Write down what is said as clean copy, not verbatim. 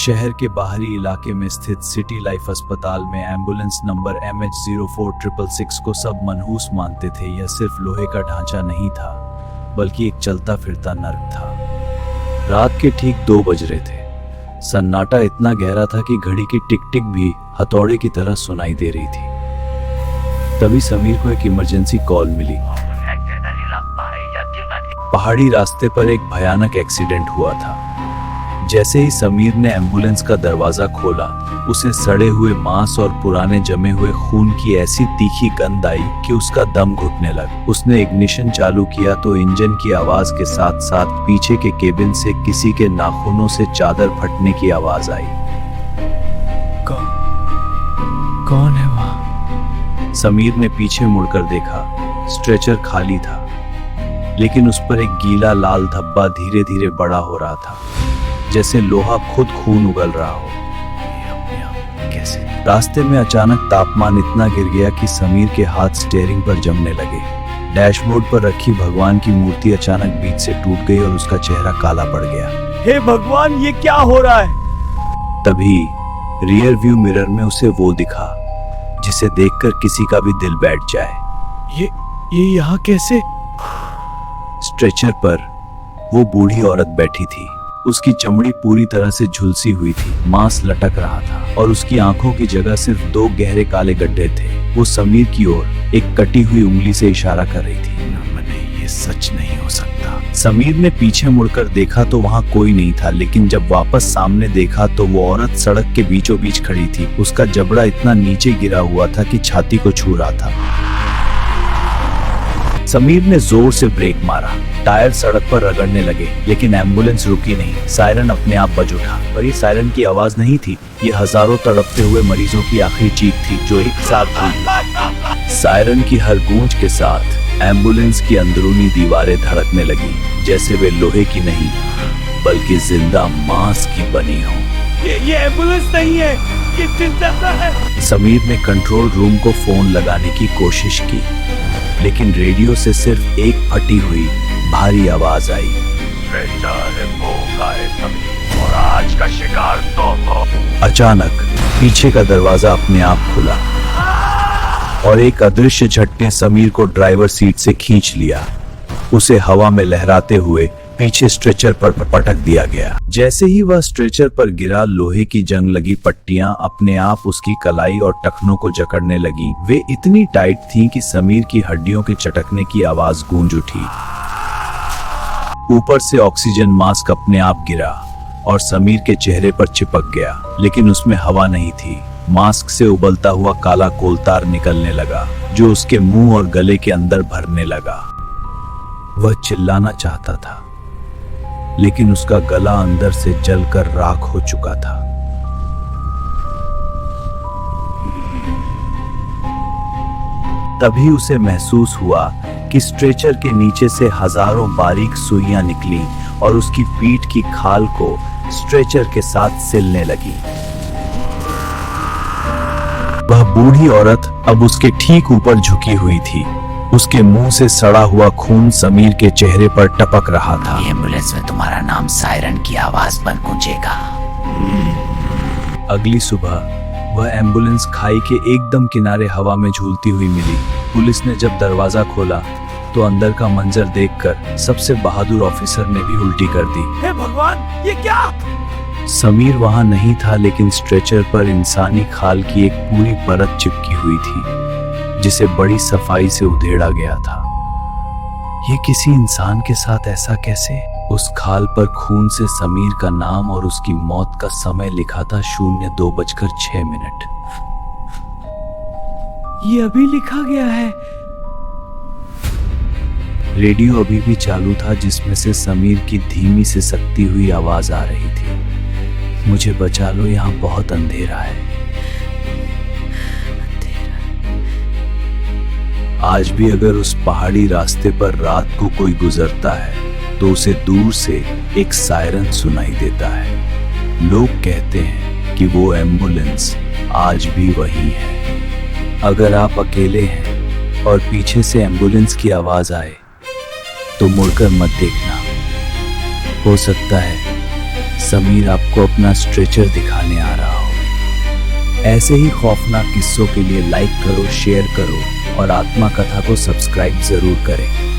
शहर के बाहरी इलाके में स्थित सिटी लाइफ अस्पताल में एम्बुलेंस नंबर MH04666 को सब मनहूस मानते थे। यह सिर्फ लोहे का ढांचा नहीं था, बल्कि एक चलता फिरता नर्क था। रात के ठीक 2 बज रहे थे। सन्नाटा इतना गहरा था कि घड़ी की टिक टिक भी हथौड़े की तरह सुनाई दे रही थी। तभी समीर को एक इमरजेंसी कॉल मिली। पहाड़ी रास्ते पर एक भयानक एक्सीडेंट हुआ था। जैसे ही समीर ने एम्बुलेंस का दरवाजा खोला, उसे सड़े हुए मांस और पुराने जमे हुए खून की ऐसी तीखी गंध आई कि उसका दम घुटने लगा। उसने इग्निशन चालू किया तो इंजन की आवाज के साथ साथ पीछे के केबिन से किसी के नाखूनों से चादर फटने की आवाज आई। कौन है वहां? समीर ने पीछे मुड़कर देखा। स्ट्रेचर खाली था, लेकिन उस पर एक गीला लाल धब्बा धीरे धीरे बड़ा हो रहा था, जैसे लोहा खुद खून उगल रहा हो। कैसे? रास्ते में अचानक तापमान इतना गिर गया कि समीर के हाथ स्टीयरिंग पर जमने लगे। डैशबोर्ड पर रखी भगवान की मूर्ति अचानक बीच से टूट गई और उसका चेहरा काला पड़ गया। हे भगवान, ये क्या हो रहा है? तभी रियर व्यू मिरर में उसे वो दिखा जिसे देखकर किसी का भी दिल बैठ जाए। ये यहाँ कैसे? स्ट्रेचर पर वो बूढ़ी औरत बैठी थी। उसकी चमड़ी पूरी तरह से झुलसी हुई थी, मांस लटक रहा था और उसकी आंखों की जगह सिर्फ 2 गहरे काले गड्ढे थे। वो समीर की ओर एक कटी हुई उंगली से इशारा कर रही थी। नहीं, ये सच नहीं हो सकता। समीर ने पीछे मुड़कर देखा तो वहां कोई नहीं था, लेकिन जब वापस सामने देखा तो वो औरत सड़क के बीचों बीच खड़ी थी। उसका जबड़ा इतना नीचे गिरा हुआ था कि छाती को छू रहा था। समीर ने जोर से ब्रेक मारा। टायर सड़क पर रगड़ने लगे, लेकिन एम्बुलेंस रुकी नहीं। सायरन अपने आप बज उठा, पर ये सायरन की आवाज नहीं थी। ये हजारों तड़पते हुए मरीजों की आखिरी चीख थी, जो एक साथ थी। सायरन की हर गूंज के साथ एम्बुलेंस की अंदरूनी दीवारें धड़कने लगी, जैसे वे लोहे की नहीं, बल्कि जिंदा मांस की बनी हो। ये एम्बुलेंस नहीं है, ये जिंदा है। समीर ने कंट्रोल रूम को फोन लगाने की कोशिश की, लेकिन रेडियो से सिर्फ एक फटी हुई भारी आवाज आई। और आज का शिकार तो हो। अचानक पीछे का दरवाजा अपने आप खुला और एक अदृश्य झटके समीर को ड्राइवर सीट से खींच लिया। उसे हवा में लहराते हुए पीछे स्ट्रेचर पर पटक दिया गया। जैसे ही वह स्ट्रेचर पर गिरा, लोहे की जंग लगी पट्टियां अपने आप उसकी कलाई और टखनों को जकड़ने लगी। वे इतनी टाइट थीं कि समीर की हड्डियों के चटकने की आवाज गूंज उठी। ऊपर से ऑक्सीजन मास्क अपने आप गिरा और समीर के चेहरे पर चिपक गया, लेकिन उसमें हवा नहीं थी। मास्क से उबलता हुआ काला कोलतार निकलने लगा, जो उसके मुंह और गले के अंदर भरने लगा। वह चिल्लाना चाहता था, लेकिन उसका गला अंदर से जलकर राख हो चुका था। तभी उसे महसूस हुआ कि स्ट्रेचर के नीचे से हजारों बारीक सुइयां निकली और उसकी पीठ की खाल को स्ट्रेचर के साथ सिलने लगी। वह बूढ़ी औरत अब उसके ठीक ऊपर झुकी हुई थी। उसके मुंह से सड़ा हुआ खून समीर के चेहरे पर टपक रहा था। एम्बुलेंस में तुम्हारा नाम सायरन की आवाज पर गूंजेगा। अगली सुबह वह एम्बुलेंस खाई के एकदम किनारे हवा में झूलती हुई मिली। पुलिस ने जब दरवाजा खोला तो अंदर का मंजर देखकर सबसे बहादुर ऑफिसर ने भी उल्टी कर दी। हे भगवान, ये क्या? समीर वहां नहीं था, लेकिन स्ट्रेचर पर इंसानी खाल की एक पूरी परत चिपकी हुई थी, जिसे बड़ी सफाई से उधेड़ा गया था। ये किसी इंसान के साथ ऐसा कैसे? उस खाल पर खून से समीर का नाम और उसकी मौत का समय लिखा था 02:06। ये अभी लिखा गया है। रेडियो अभी भी चालू था, जिसमें से समीर की धीमी से सकती हुई आवाज आ रही थी। मुझे बचा लो, यहाँ बहुत अंधेरा है। आज भी अगर उस पहाड़ी रास्ते पर रात को कोई गुजरता है तो उसे दूर से एक सायरन सुनाई देता है। लोग कहते हैं कि वो एम्बुलेंस आज भी वही है। अगर आप अकेले हैं और पीछे से एम्बुलेंस की आवाज आए तो मुड़कर मत देखना। हो सकता है समीर आपको अपना स्ट्रेचर दिखाने आ रहा हो। ऐसे ही खौफनाक किस्सों के लिए लाइक करो, शेयर करो और आत्मा कथा को सब्सक्राइब जरूर करें।